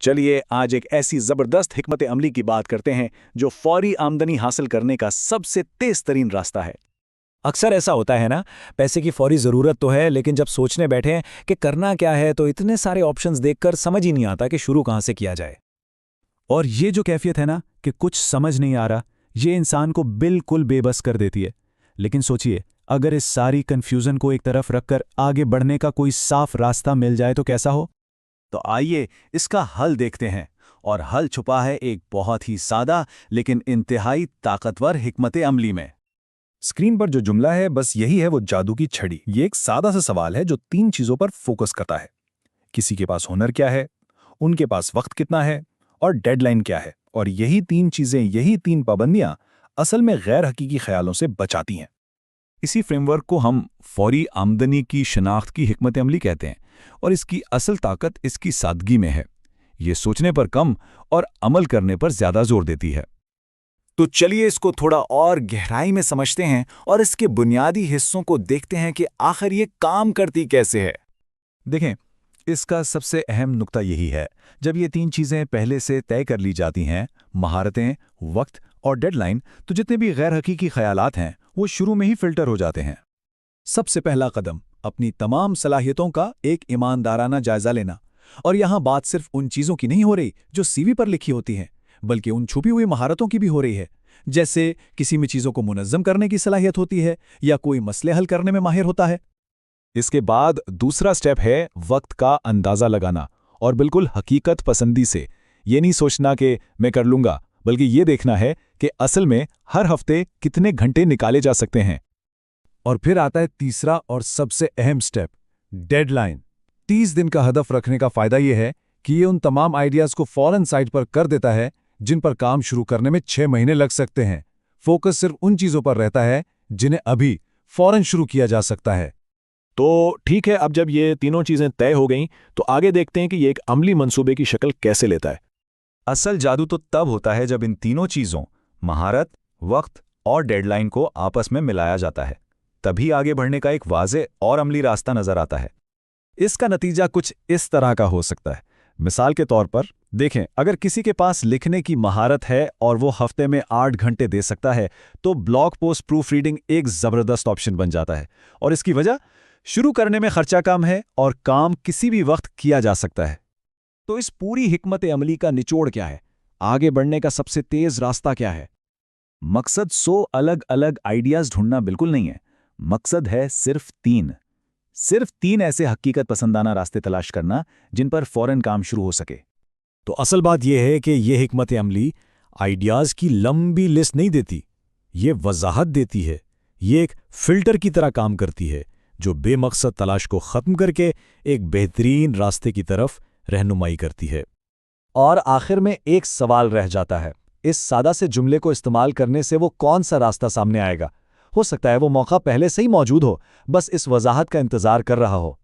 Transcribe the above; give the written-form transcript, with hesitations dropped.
चलिए आज एक ऐसी जबरदस्त हिकमत अमली की बात करते हैं जो फौरी आमदनी हासिल करने का सबसे तेज तरीन रास्ता है। अक्सर ऐसा होता है ना, पैसे की फौरी ज़रूरत तो है, लेकिन जब सोचने बैठे कि करना क्या है तो इतने सारे ऑप्शंस देखकर समझ ही नहीं आता कि शुरू कहाँ से किया जाए। और ये जो कैफियत है ना कि कुछ समझ नहीं आ रहा, ये इंसान को बिल्कुल बेबस कर देती है। लेकिन सोचिए, अगर इस सारी कन्फ्यूज़न को एक तरफ रखकर आगे बढ़ने का कोई साफ रास्ता मिल जाए तो कैसा हो। तो आइए इसका हल देखते हैं। और हल छुपा है एक बहुत ही सादा लेकिन इंतहाई ताकतवर हिकमत अमली में। स्क्रीन पर जो जुमला है बस यही है वो जादू की छड़ी। ये एक सादा सा सवाल है जो 3 चीजों पर फोकस करता है। किसी के पास हुनर क्या है, उनके पास वक्त कितना है और डेडलाइन क्या है। और यही 3 चीजें, यही 3 पाबंदियां असल में गैर हकीकी ख्यालों से बचाती हैं। इसी फ्रेमवर्क को हम फौरी आमदनी की शनाख्त की हिकमत अमली कहते हैं, और इसकी असल ताकत इसकी सादगी में है। ये सोचने पर कम और अमल करने पर ज्यादा जोर देती है। तो चलिए इसको थोड़ा और गहराई में समझते हैं और इसके बुनियादी हिस्सों को देखते हैं कि आखिर ये काम करती कैसे है। देखें, इसका सबसे अहम नुक्ता यही है, जब ये 3 चीज़ें पहले से तय कर ली जाती हैं, महारतें, वक्त और डेडलाइन, तो जितने भी गैर हकीकी ख्यालात हैं वो शुरू में ही फिल्टर हो जाते हैं। सबसे पहला कदम अपनी तमाम सलाहियतों का एक ईमानदाराना जायजा लेना। और यहाँ बात सिर्फ उन चीज़ों की नहीं हो रही जो सीवी पर लिखी होती हैं, बल्कि उन छुपी हुई महारतों की भी हो रही है। जैसे किसी में चीज़ों को मुनज़्ज़म करने की सलाहियत होती है या कोई मसले हल करने में माहिर होता है। इसके बाद दूसरा स्टेप है वक्त का अंदाज़ा लगाना, और बिल्कुल हकीकत पसंदी से। ये नहीं सोचना कि मैं कर लूँगा, बल्कि ये देखना है कि असल में हर हफ्ते कितने घंटे निकाले जा सकते हैं। और फिर आता है तीसरा और सबसे अहम स्टेप, डेडलाइन। 30 दिन का हदफ रखने का फ़ायदा ये है कि ये उन तमाम आइडियाज़ को फ़ौरन साइट पर कर देता है जिन पर काम शुरू करने में 6 महीने लग सकते हैं। फोकस सिर्फ उन चीज़ों पर रहता है जिन्हें अभी फ़ौरन शुरू किया जा सकता है। तो ठीक है, अब जब ये तीनों चीज़ें तय हो गईं तो आगे देखते हैं कि ये एक अमली मंसूबे की शक्ल कैसे लेता है। असल जादू तो तब होता है जब इन तीनों चीज़ों, महारत, वक्त और डेडलाइन को आपस में मिलाया जाता है। तभी आगे बढ़ने का एक वाज़े और अमली रास्ता नज़र आता है। इसका नतीजा कुछ इस तरह का हो सकता है। मिसाल के तौर पर देखें, अगर किसी के पास लिखने की महारत है और वो हफ्ते में 8 घंटे दे सकता है, तो ब्लॉग पोस्ट प्रूफ रीडिंग एक ज़बरदस्त ऑप्शन बन जाता है। और इसकी वजह, शुरू करने में खर्चा कम है और काम किसी भी वक्त किया जा सकता है। तो इस पूरी हिकमत अमली का निचोड़ क्या है? आगे बढ़ने का सबसे तेज रास्ता क्या है? मकसद 100 अलग अलग आइडियाज़ ढूंढना बिल्कुल नहीं है। मकसद है सिर्फ 3 ऐसे हकीकत पसंदाना रास्ते तलाश करना जिन पर फौरन काम शुरू हो सके। तो असल बात यह है कि ये हिकमत अमली आइडियाज़ की लंबी लिस्ट नहीं देती, ये वजाहत देती है। ये एक फ़िल्टर की तरह काम करती है जो बेमकसद तलाश को ख़त्म करके एक बेहतरीन रास्ते की तरफ रहनुमाई करती है। और आखिर में एक सवाल रह जाता है, इस सादा से जुमले को इस्तेमाल करने से वो कौन सा रास्ता सामने आएगा? हो सकता है वो मौका पहले से ही मौजूद हो, बस इस वजाहत का इंतज़ार कर रहा हो।